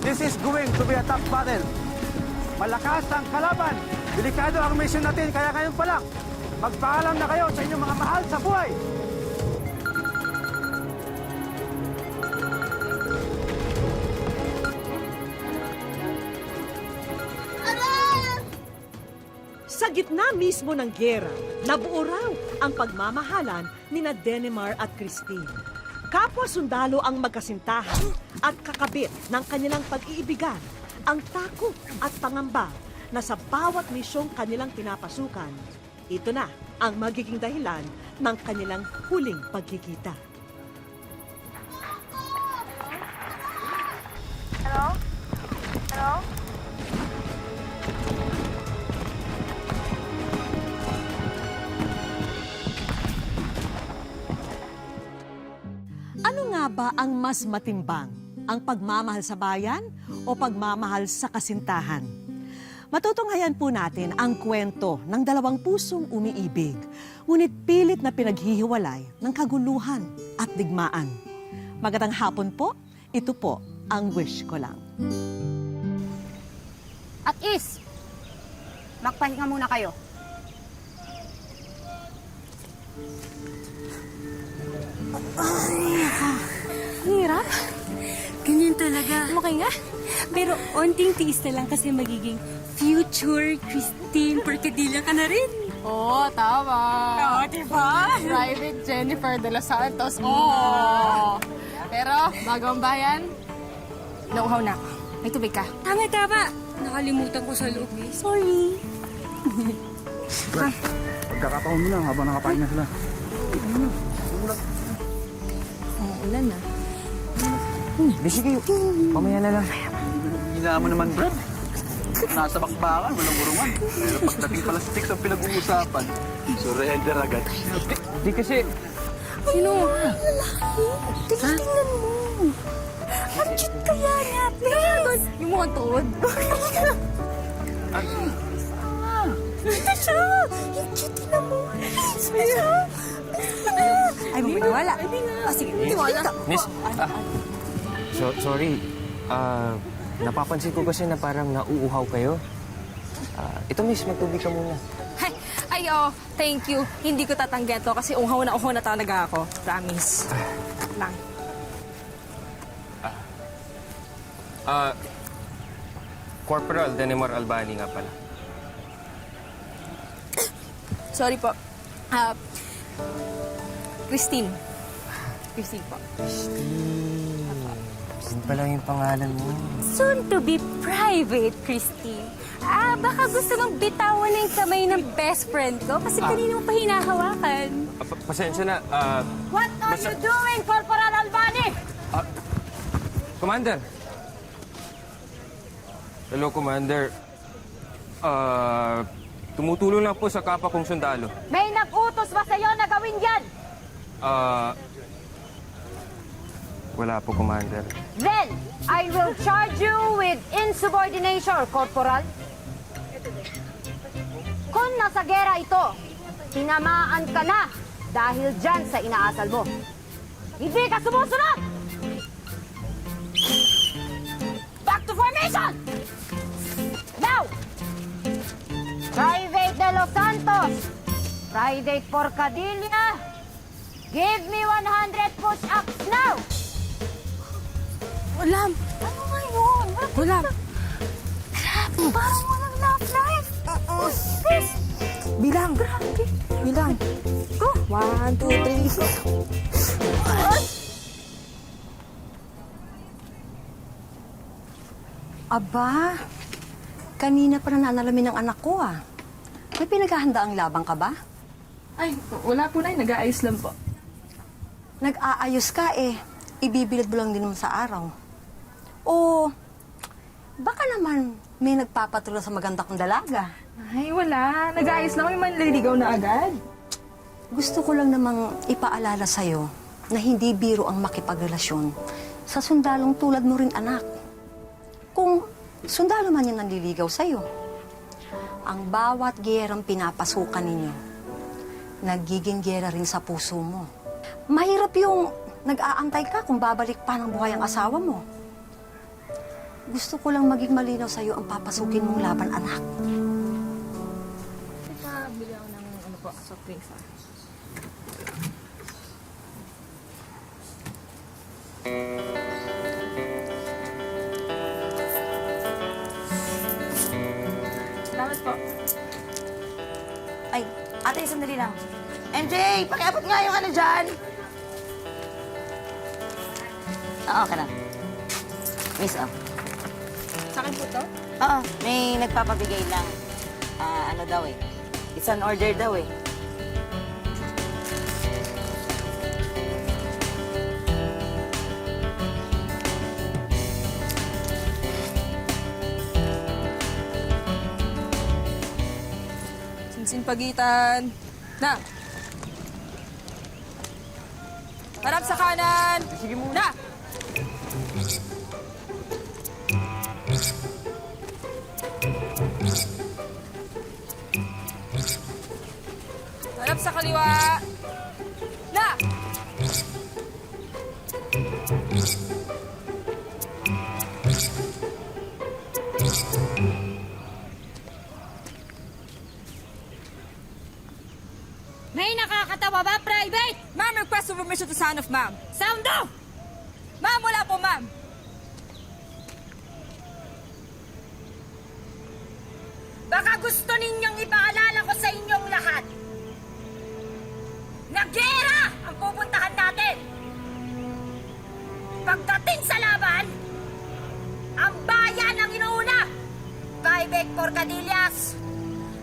This is going to be a tough battle. Malakas ang kalaban. Delikado ang mission natin, kaya ngayon pa lang, magpaalam na kayo sa inyong mga mahal sa buhay. Sa gitna mismo ng giyera, nabuo raw ang pagmamahalan ni na Denemar at Christine. Kapwa sundalo ang magkasintahan at kakabit ng kanilang pag-iibigan, ang takot at pangamba na sa bawat misyong kanilang pinapasukan, ito na ang magiging dahilan ng kanilang huling pagkikita. Hello? Hello? Ano nga ba ang mas matimbang? Ang pagmamahal sa bayan o pagmamahal sa kasintahan? Matutunghayan po natin ang kwento ng dalawang pusong umiibig, ngunit pilit na pinaghihiwalay ng kaguluhan at digmaan. Magandang hapon po, ito po ang Wish Ko Lang. At Is, magpahinga muna kayo. Hirap. Ganyan talaga. Okay nga. Pero onting tiis na lang kasi magiging future Christine Porcadilla ka na rin. Oo, tama. Oo, diba? Private Jennifer de los Santos. Oo. Pero, bagong bayan, nauhaw na ako. May tubig ka. Tama, tama. Nakalimutan ko sa loob eh. Sorry. Pagkakataon mo lang habang nakapain na sila. Ulan na. Busy kayo. Mamaya na lang. Hina mo naman, Brad. Nasa bakbakan, walang urungan. Pero pagdating pala sa TikTok pinag-uusapan, surrender agad. Di kasi... Sino? Tingnan mo. Ang cute kaya niya, please. Yung mukhang tuod. Ito siya. Yung cute na mo. Ito. Ay, magpaniwala. Ah, sige, magpaniwala. Miss, sorry. Napapansin ko kasi na parang nauuhaw kayo. Ito, miss, magtubig ka muna. Ay, thank you. Hindi ko tatanggihan to kasi uhaw na talaga ako. Promise. Lang. Corporal Denemar Albani nga pala. Sorry po. Christine. Christine po. Yun pala yung pangalan mo. Soon to be private, Christine. Baka gusto mong bitawan na yung kamay ng best friend ko kasi kanina mo pa hinahawakan. Pasensya na. What are you doing, Corporal Albani? Commander! Hello, Commander. Tumutulong lang po sa kapwa kong sundalo. May nag-utos ba sa'yo na gawin yan? Wala po, Commander. Then, I will charge you with insubordination, Corporal. Kung nasa gera ito, tinamaan ka na dahil dyan sa inaasal mo. Hindi ka sumusunod! Back to formation! Now! Private de los Santos, Private Porcadilla, give me 100 push-ups now! Ulam! Ano nga yun? Ulam. Grabe, parang walang love life. Please. Bilang. Grabe. Bilang. Go. 1, 2, 3. Aba, kanina pa nananalamin ng anak ko ah. May pinaghahanda ang labang ka ba? Ay, wala po na. Nag-aayos lang po. Nag-aayos ka eh. Ibibilad mo lang din naman sa araw. O, baka naman may nagpapatula sa maganda kong dalaga. Ay, wala. Nag-aayos lang. May manliligaw na agad. Gusto ko lang namang ipaalala sa'yo na hindi biro ang makipagrelasyon sa sundalong tulad mo rin, anak. Kung sundalo man yung nanliligaw sa'yo, ang bawat giyerang pinapasukan ninyo, nagiging giyera rin sa puso mo. Mahirap yung nag-aantay ka kung babalik pa ng buhay ang asawa mo. Gusto ko lang maging malinaw sa'yo ang papasukin mong laban, anak. Bili ako ng soft drinks. Salamat po. Ay, ate, sandali lang. MJ, pakiabot nga yung ano dyan. Oo, okay na. Miss, oh. Sa akin po to? Oo, may nagpapabigay lang. Ano daw eh. It's an order daw eh. Sinsin pagitan. Na! Harap sa kanan! Sige mo. Na! Harap sa kaliwa! Na! May nakakatawa ba, Private? Ma'am, request for permission to sound of ma'am. Sound off! Ma'am, wala po, ma'am. Baka gusto ninyong ipaalala ko sa inyong lahat na gera ang pupuntahan natin. Pagdating sa laban, ang bayan ang inuuna. Private Porcadillas,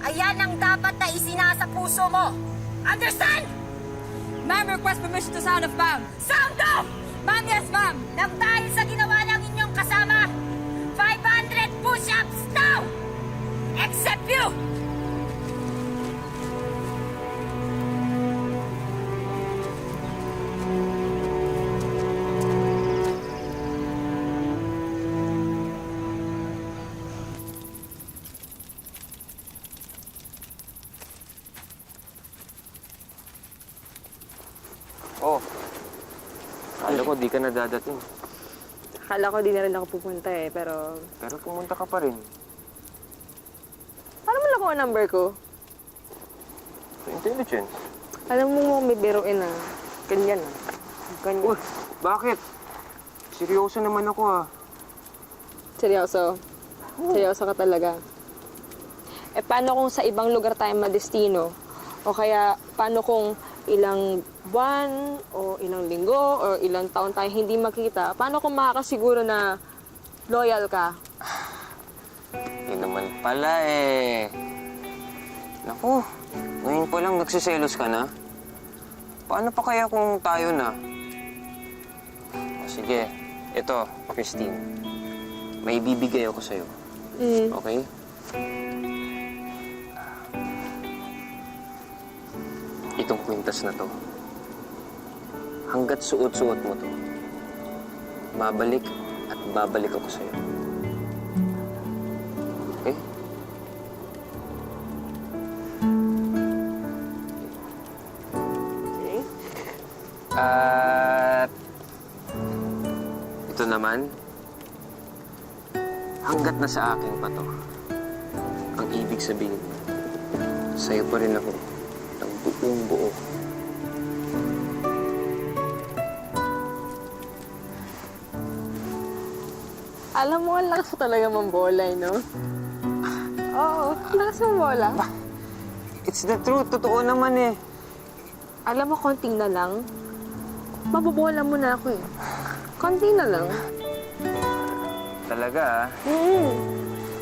ayan ang dapat na isinasa puso mo. Understand? Ma'am, request permission to sound of ma'am. Sound off! Ma'am, yes, ma'am. Nang dahil sa ginawa ng inyong kasama, 500 push-ups now! Except you! Oh. Akala ko di ka na dadating. Akala ko di na rin ako pupunta eh, pero... Pero pumunta ka pa rin. Paano mo nakuha ang number ko? Intelligence. Alam mo may biruin ah. Ganyan ah. Ganyan. Uy, bakit? Seryoso naman ako ah. Seryoso? Seryoso ka talaga? Eh, paano kung sa ibang lugar tayo madestino? O kaya, paano kung ilang buwan, o ilang linggo, o ilang taon tayo hindi makita? Paano kung makakasiguro na loyal ka? Yun naman pala eh. Naku, ngayon pa lang nagsiselos ka na. Paano pa kaya kung tayo na? O sige, ito, Christine. May bibigay ako sa'yo. Okay? Itong kwintas na to. Hanggat suot-suot mo to, babalik at babalik ako sa'yo. Okay? Okay. At ito naman, hanggat nasa akin pa to, ang ibig sabihin, sa'yo pa rin ako ng buong buo. Alam mo, ang lakas mo talaga mambola, no? Oo, ang lakas mambola. It's the truth. Totoo naman eh. Alam mo, konting na lang, mabobola mo na ako eh. Konti na lang. Talaga ah.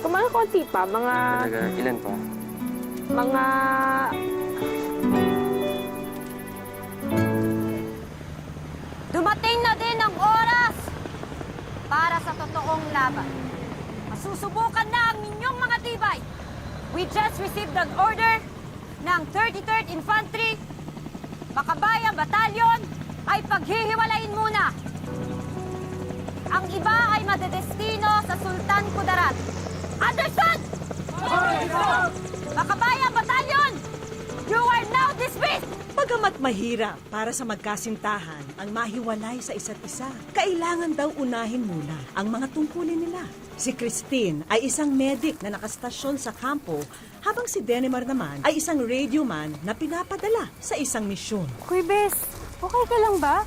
Kung mga konti pa, Talaga, ilan pa? mga... Dumating na din ang oras para sa totoong laban. Masusubukan na ang inyong mga tibay. We just received an order ng 33rd Infantry. Makabayang Batalyon ay paghihiwalayin muna. Ang iba ay madedestino sa Sultan Kudarat. Understood? Makabayang Batalyon, you are now dismissed! Bagamat mahirap para sa magkasintahan ang mahiwalay sa isa't isa, kailangan daw unahin muna ang mga tungkulin nila. Si Christine ay isang medic na nakastasyon sa kampo, habang si Denemar naman ay isang radio man na pinapadala sa isang misyon. Kuy Bes, okay ka lang ba?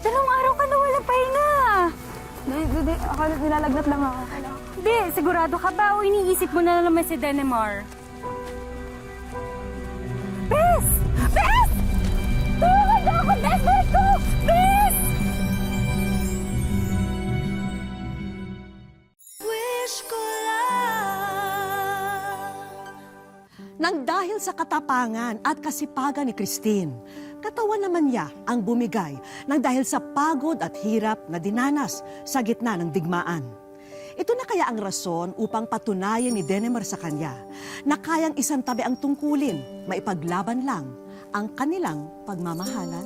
2 araw ka na walang pahinga. Hindi. Akala nilalagnat lang ako. Hindi, sigurado ka ba o iniisip mo na naman si Denemar? Bes! Bes! Tulungan na ako, Bes! Bes ko! Bes! Nang dahil sa katapangan at kasipagan ni Christine, katawan naman niya ang bumigay nang dahil sa pagod at hirap na dinanas sa gitna ng digmaan. Ito na kaya ang rason upang patunayan ni Denemar sa kanya na kayang isantabi ang tungkulin, maipaglaban lang ang kanilang pagmamahalan?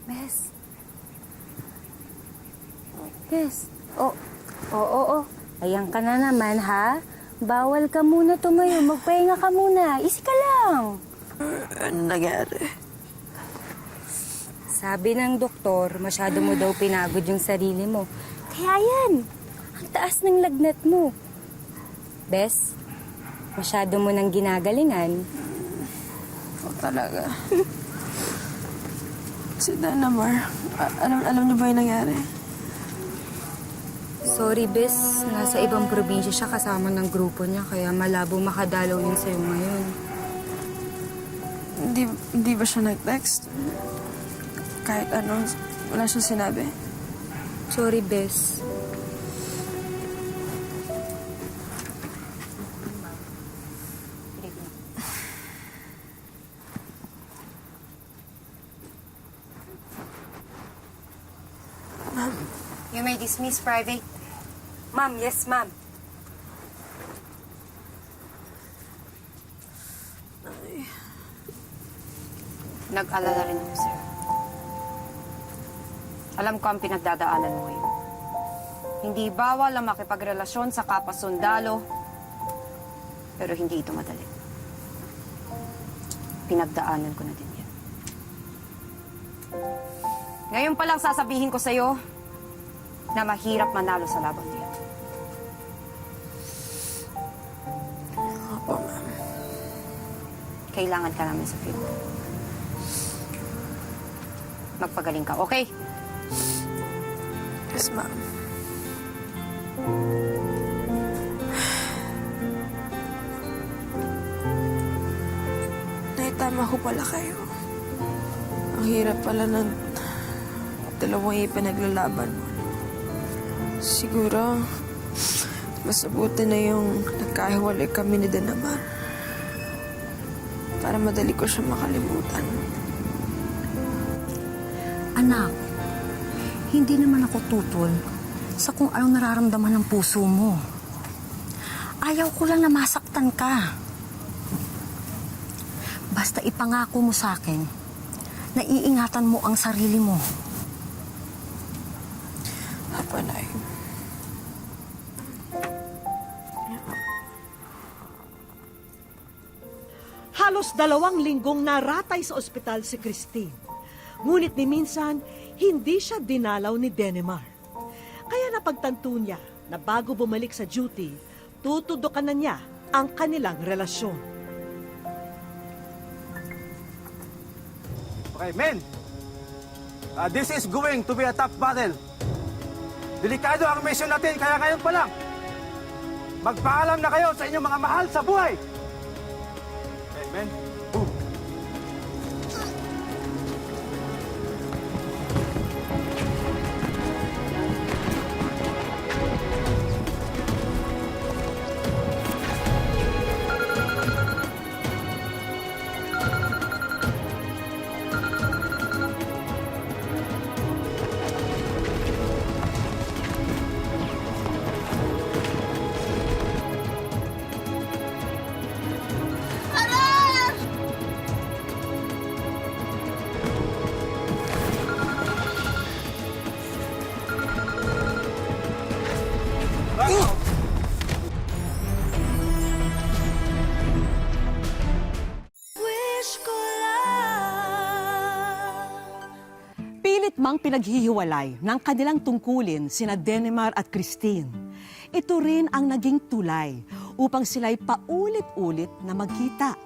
Bes. Bes. Oo. Ayan ka na naman, ha? Bawal ka muna tumayo. Magpahinga ka muna. Easy ka lang. Ano nangyari? Sabi ng doktor, masyado mo daw pinagod yung sarili mo. Kaya yan. Ang taas ng lagnat mo. Bes, masyado mo nang ginagalingan. Talaga. Si Denemar, alam niyo ba yung nangyari? Sorry, Bes. Nasa ibang probinsya siya kasama ng grupo niya, kaya malabo makadalaw yun sa'yo ngayon. Hindi ba siya nag-text? Kahit ano, wala siyang sinabi. Sorry, Bes. You may dismiss private. Ma'am, yes, ma'am. Nag-alala rin ako, sir. Alam ko ang pinagdadaanan mo ngayon. Hindi bawal ang makipagrelasyon sa kapwa-sundalo, pero hindi ito madali. Pinagdaanan ko na din yan. Ngayon pa lang sasabihin ko sa'yo na mahirap manalo sa laban diyan. Opo, ma'am. Kailangan ka namin sa field. Magpagaling ka, okay? Yes, ma'am. Naitama ko pala kayo. Ang hirap pala ng dalawang ipinaglalaban mo. Siguro, mas mabuti na yung nagkahiwalay kami ni Denemar. Para madali ko siya makalimutan. Anak, hindi naman ako tutol sa kung anong nararamdaman ng puso mo. Ayaw ko lang na masaktan ka. Basta ipangako mo sa akin na iingatan mo ang sarili mo. Apo, Nay. Halos 2 linggong naratay sa ospital si Christine. Ngunit ni minsan, hindi siya dinalaw ni Denemar. Kaya napagtanto niya na bago bumalik sa duty, tutudukan na niya ang kanilang relasyon. Okay, men. This is going to be a tough battle. Delikado ang mission natin, kaya ngayon pa lang. Magpaalam na kayo sa inyong mga mahal sa buhay. Okay, men. Boom. mang pinaghihiwalay ng kanilang tungkulin sina Denemar at Christine, ito rin ang naging tulay upang sila'y paulit-ulit na magkita.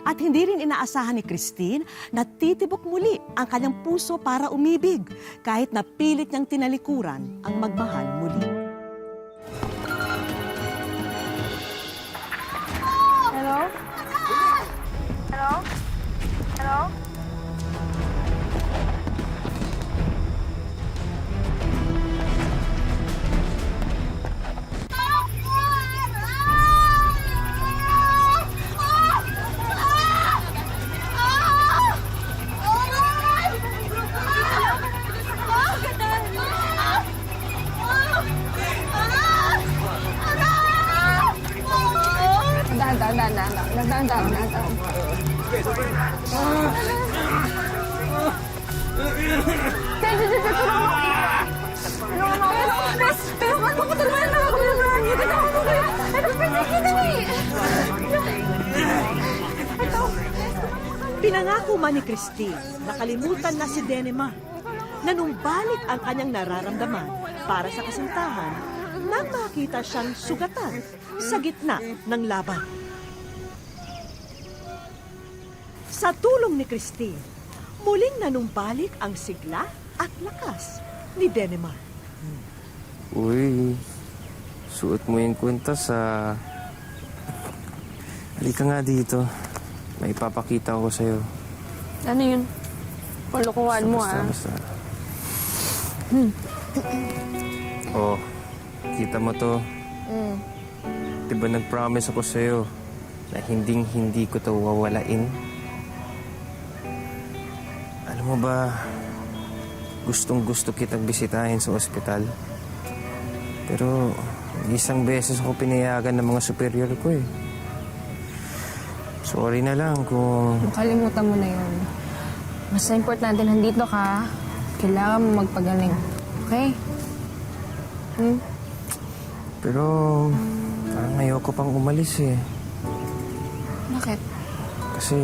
At hindi rin inaasahan ni Christine na titibok muli ang kanyang puso para umibig kahit na pilit niyang tinalikuran ang magmahal muli. Hello? Hello? Hello? Pinangako man ni Christine na kalimutan na si Denemar. Nanumbalik ang kanyang nararamdaman para sa kasintahan nang makita siyang sugatan sa gitna ng laban. Sa tulong ni Christine, muling nanumbalik ang sigla at lakas ni Denemar. Uy, suot mo yung kwintas sa... Halika nga dito. May ipapakita ko sa'yo. Ano yun? Palukuhan mo, Basta. Oh, kita mo to. Diba nag-promise ako sa'yo na hindi ko to wawalain? Alam mo ba, gustong-gusto kitang bisitahin sa ospital. Pero isang beses ako pinayagan ng mga superior ko eh. Sorry na lang kung... Kalimutan mo na yun. Basta importante nandito ka, kailangan mo magpagaling. Okay? Pero parang ayoko pang umalis eh. Bakit? Kasi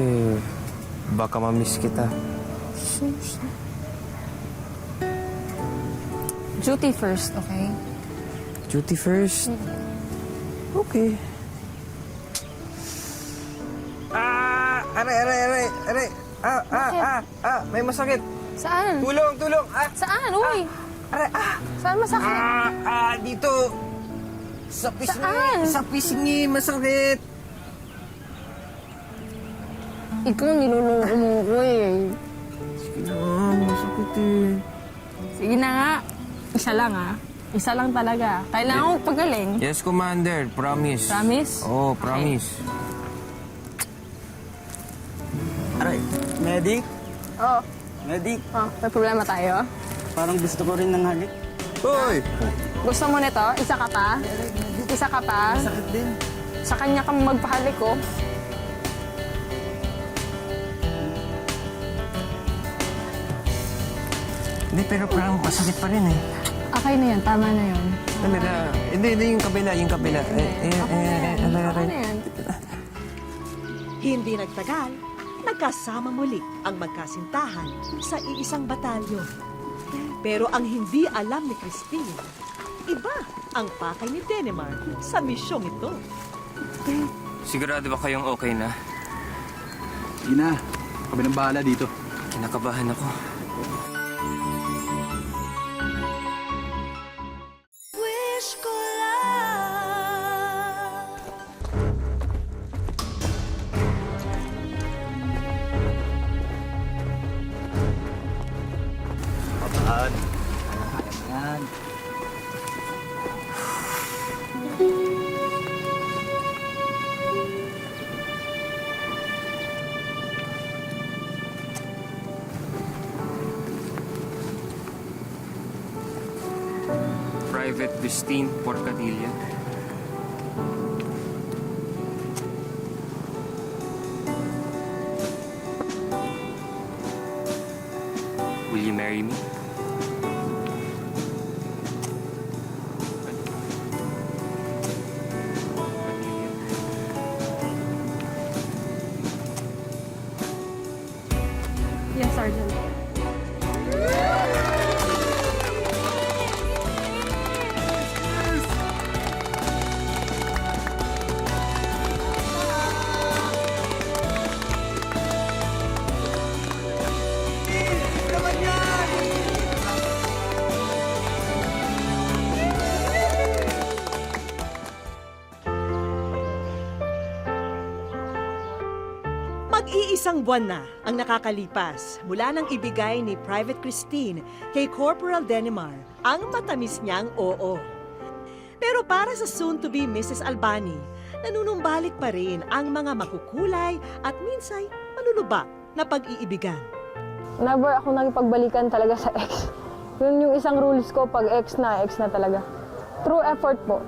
baka ma-miss kita. Duty first, okay? Duty first? Okay. Aray. May masakit. Saan? Tulong. Saan? Uy! Aray, Saan masakit? dito. Sa pisngi. Saan? Sa pisngi, masakit. Ikaw niluloko mo ko eh. Sige na, masakit eh. Sige na nga. Isa lang Isa lang talaga. Kailangan ko pagaling. Yes, Commander. Promise. Promise? Oo, promise. Aray, medic? Oo. Medic, May problema tayo? parang gusto ko rin ng halik. Hoy! Gusto mo nito? Isa ka pa? Isa ka pa? Sakit din. Sa kanya ka magpahalik ko. Hindi, pero parang masakit pa rin eh. Okay na yan. Tama na yun. Talaga. Hindi, yung kabila. Okay na yan. Hindi nagtagal, nagkasama muli ang magkasintahan sa iisang batalyon. Pero ang hindi alam ni Christine, iba ang pakay ni Denemar sa misyong ito. Sigurado ba kayong okay na? Sige na, kami nang bahala dito. Kinakabahan ako. Yan. Private Christine Porcadilla. Will you marry me? Yes, Sergeant. Isang buwan na ang nakakalipas mula nang ibigay ni Private Christine kay Corporal Denimar ang matamis niyang oo. Pero para sa soon-to-be Mrs. Albani, nanunumbalik pa rin ang mga makukulay at minsay malulubak na pag-iibigan. Never ako nakipagbalikan talaga sa ex. Yun yung isang rules ko, pag ex na talaga. True effort po.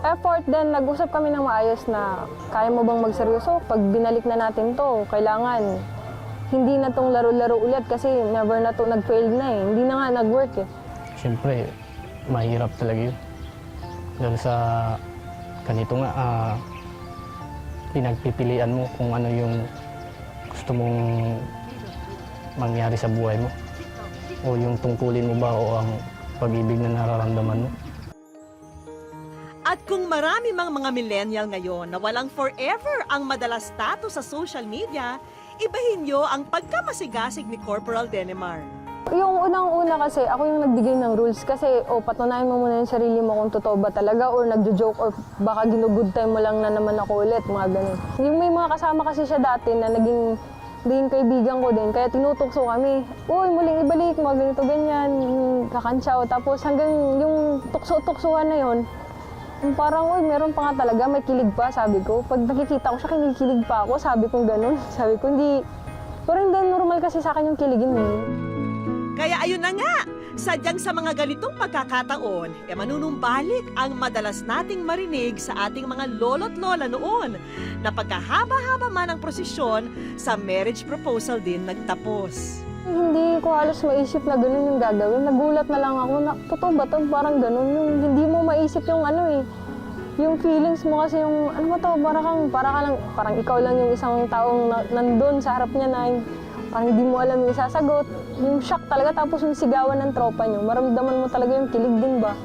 Effort din, nag-usap kami ng maayos na kaya mo bang magseryoso? Pag binalik na natin to, kailangan hindi na tong laro-laro ulit kasi never na to nag-fail na eh. Hindi na nga nag-work eh. Siyempre, mahirap talaga yun. Dahil sa ganito nga, pinagpipilian mo kung ano yung gusto mong mangyari sa buhay mo. O yung tungkulin mo ba o ang pag-ibig na nararamdaman mo. At kung marami mang mga millennial ngayon na walang forever ang madalas status sa social media, ibahin nyo ang pagkamasigasig ni Corporal Denimar. Yung unang-una kasi, ako yung nagbigay ng rules kasi patunayan mo muna yung sarili mo kung totoo ba talaga or nagjo-joke or baka ginugood time mo lang na naman ako ulit, mga ganun. Yung may mga kasama kasi siya dati na naging kaibigan ko din, kaya tinutukso kami. Uy, muling ibalik, mga ganito, ganyan, kakantsaw. Tapos hanggang yung tukso-tuksuhan na yon, parang, uy, meron pa nga talaga, may kilig pa, sabi ko. Pag nakikita ko siya, kinikilig pa ako, sabi ko ganun. Sabi ko, hindi. Pero hindi normal kasi sa akin yung kiligin mo. Kaya ayun na nga, sadyang sa mga ganitong pagkakataon, manunumbalik ang madalas nating marinig sa ating mga lolo't lola noon na pagkahaba-haba man ang prosesyon, sa marriage proposal din nagtapos. Hindi ko halos maisip na ganun yung gagawin. Nagulat na lang ako na, totoo ba ito? Parang ganun. Yung hindi mo maisip yung ano eh. Yung feelings mo kasi yung, ano ba ito? Parang ikaw lang yung isang taong nandun sa harap niya na parang hindi mo alam yung isasagot. Yung shock talaga, tapos yung sigawan ng tropa niyo. Maramdaman mo talaga yung kilig din ba?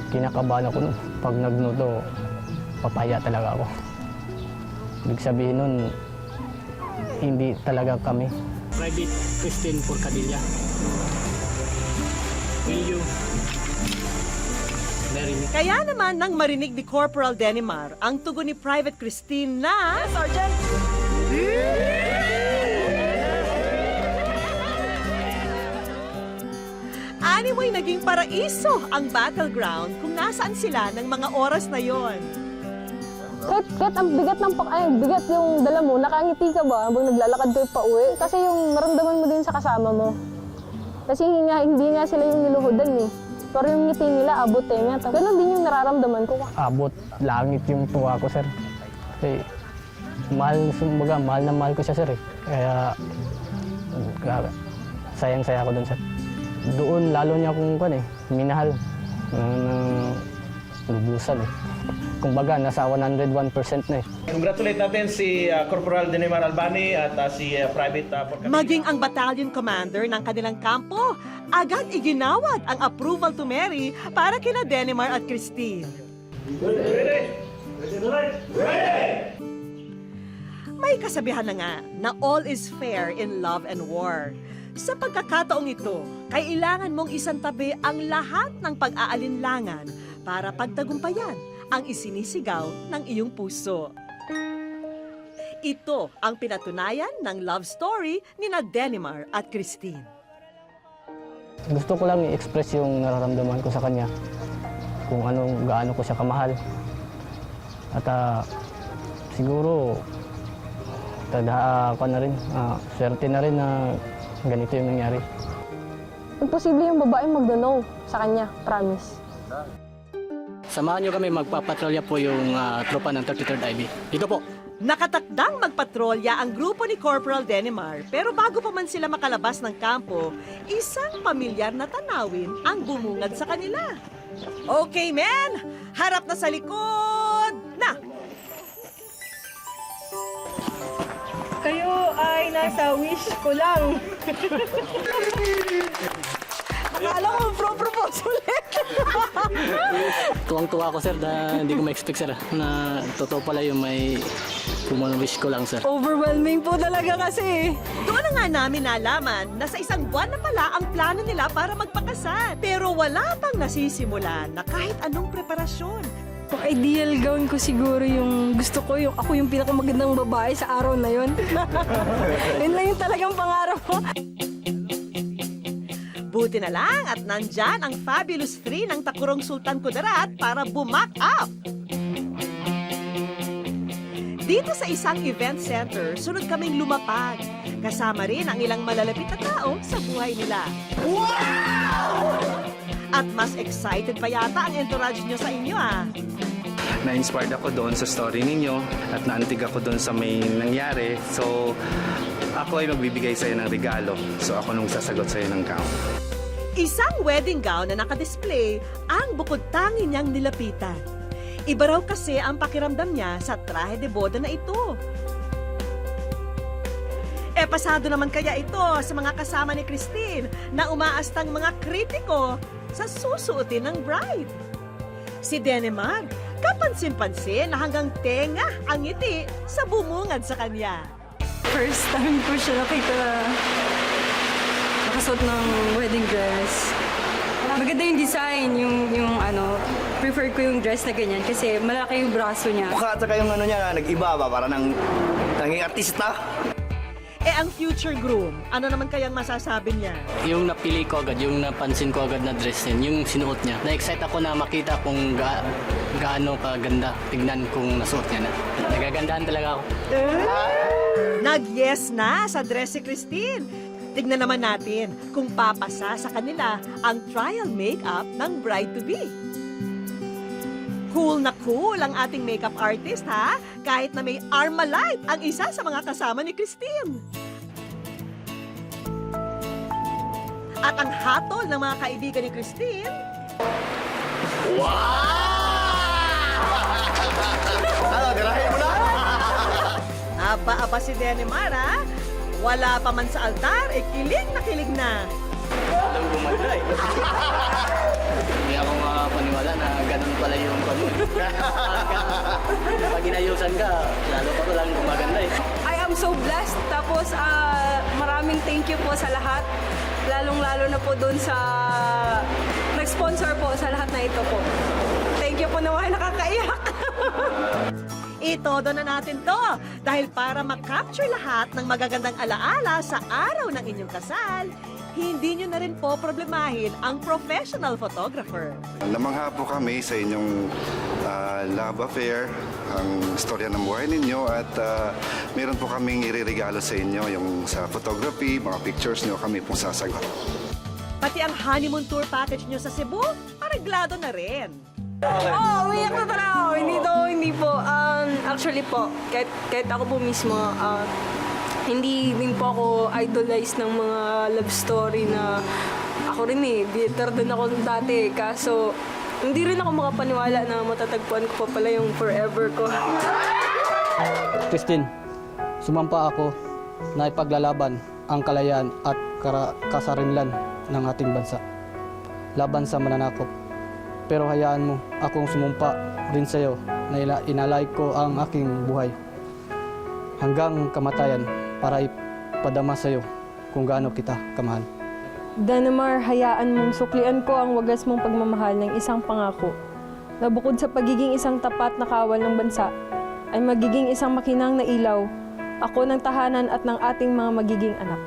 Kinakabahan ako nun. Pag nagnuto, papaya talaga ako. Ibig sabihin nun, hindi talaga kami. Private Christine Porcadilla. Will you marry me? Kaya naman nang marinig ni Corporal Denimar ang tugon ni Private Christine na... Sergeant! Animoy naging paraiso ang battleground kung nasaan sila ng mga oras na yon. Kahit ang bigat bigat yung dala mo, nakangiti ka ba habang naglalakad kayo pa uwi? Kasi yung maramdaman mo din sa kasama mo. Kasi hindi nga sila yung niluhudan eh. Pero yung ngiti nila, abot eh nga. Ganon din yung nararamdaman ko. Abot, langit yung tuwa ko, sir. Kasi mahal na mahal ko siya, sir eh. Kaya sayang-saya ako dun, sir. Doon, lalo niya akong minahal ng lubusan eh. Kumbaga, nasa 101% na eh. Congratulate natin si Corporal Denimar Albani at si Private Porcadilla. Maging ang battalion commander ng kanilang kampo, agad iginawad ang approval to marry para kina Denimar at Christine. May kasabihan na nga na all is fair in love and war. Sa pagkakataong ito, kailangan mong isantabi ang lahat ng pag-aalinlangan para pagtagumpayan ang isinisigaw ng iyong puso. Ito ang pinatunayan ng love story ni Denimar at Christine. Gusto ko lang i-express yung nararamdaman ko sa kanya. Kung gaano ko siya kamahal. At siguro, swerte na rin na ganito yung nangyari. Imposible yung babae mag-no sa kanya, promise. Samahan niyo kami, magpapatrolya po yung tropa ng 33rd IB. Dito po. Nakatakdang magpatrolya ang grupo ni Corporal Denimar, pero bago pa man sila makalabas ng kampo, isang pamilyar na tanawin ang bumungad sa kanila. Okay, men! Harap na sa likod! Na! Kayo ay nasa wish ko lang. Akala ko propose ulit! Tuwang-tuwa ako, sir, na hindi ko ma-expect, sir, na totoo pala yung may wish ko lang, sir. Overwhelming po talaga kasi. Doon na nga namin nalaman na sa isang buwan na pala ang plano nila para magpakasal. Pero wala pang nasisimulan na kahit anong preparasyon. Ang ideal gown ko siguro yung gusto ko, yung ako yung pinakamagandang babae sa araw na yun. Yun lang yung talagang pangarap ko. Buti na lang at nandyan ang Fabulous 3 ng Takurong Sultan Kudarat para bumak up. Dito sa isang event center, sunod kaming lumapag. Kasama rin ang ilang malalapit na tao sa buhay nila. At mas excited pa yata ang entourage nyo sa inyo Na-inspired ako doon sa story ninyo at naantig ako doon sa may nangyari. So, ako ay magbibigay sa'yo ng regalo. So, ako nung sasagot sa'yo ng gown. Isang wedding gown na nakadisplay ang bukod tangi niyang nilapitan. Iba raw kasi ang pakiramdam niya sa trahe de boda na ito. Pasado naman kaya ito sa mga kasama ni Christine na umaastang mga kritiko sa susuotin ng bride. Si Denemar, kapansin-pansin na hanggang tenga ang ngiti sa bumungad sa kanya. First time ko siya nakita nakasuot ng wedding dress. Maganda yung design, yung prefer ko yung dress na ganyan kasi malaki yung braso niya. Mukha at saka yung niya, nag-iba ba? Para nanging artista. Ang future groom, ano naman kayang masasabi niya? Yung napili ko agad, yung napansin ko agad na dress niya, yung sinuot niya. Na-excite ako na makita kung gaano kaganda tignan kung nasuot niya na. Nagagandahan talaga ako. Nag-yes na sa dress si Christine. Tignan naman natin kung papasa sa kanila ang trial makeup ng bride-to-be. Cool na cool ang ating makeup artist, ha? Kahit na may Armalite ang isa sa mga kasama ni Christine. At ang hatol ng mga kaibigan ni Christine... Ano, garahin mo na? Aba si Denemar, ha? Wala pa man sa altar, kilig na kilig na. Alam gumanda eh. Hindi ako makapaniwala na ganun pala yung ganun. Pag inayusan ka, lalo pa ko lang gumaganda eh. I am so blessed. Tapos maraming thank you po sa lahat. Lalong-lalo na po dun sa nag-sponsor po sa lahat na ito po. Thank you po naman, nakakaiyak. Itodo na natin to dahil para makapture lahat ng magagandang alaala sa araw ng inyong kasal, hindi nyo na rin po problemahin ang professional photographer. Namangha po kami sa inyong love affair, ang storya ng buhay ninyo at meron po kaming iririgalo sa inyo yung sa photography, mga pictures nyo kami pong sasagot. Pati ang honeymoon tour package nyo sa Cebu, pareglado na rin. Umiyak na talaga ako. Hindi po. Actually po, kahit ako po mismo, hindi din po ako idolize ng mga love story na ako rin bitter din ako dati. Kaso, hindi rin ako makapaniwala na matatagpuan ko pa pala yung forever ko. Christine, sumampa ako na ipaglalaban ang kalayaan at kasarinlan ng ating bansa. Laban sa mananakop. Pero hayaan mo akong sumumpa rin sa iyo na inalay ko ang aking buhay hanggang kamatayan para ipadama sa iyo kung gaano kita kamahal. Denemar, hayaan mong suklian ko ang wagas mong pagmamahal ng isang pangako na bukod sa pagiging isang tapat na kawal ng bansa, ay magiging isang makinang na ilaw, ako ng tahanan at ng ating mga magiging anak.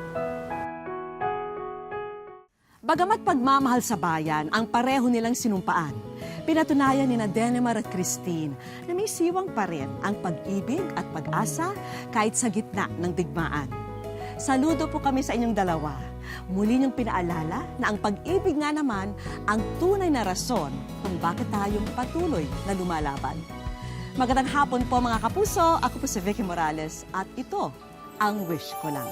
Bagamat pagmamahal sa bayan ang pareho nilang sinumpaan, pinatunayan ni Denemar at Christine na may siwang pa rin ang pag-ibig at pag-asa kahit sa gitna ng digmaan. Saludo po kami sa inyong dalawa. Muli niyong pinaalala na ang pag-ibig nga naman ang tunay na rason kung bakit tayong patuloy na lumalaban. Magandang hapon po mga kapuso, ako po si Vicky Morales at ito ang Wish Ko Lang.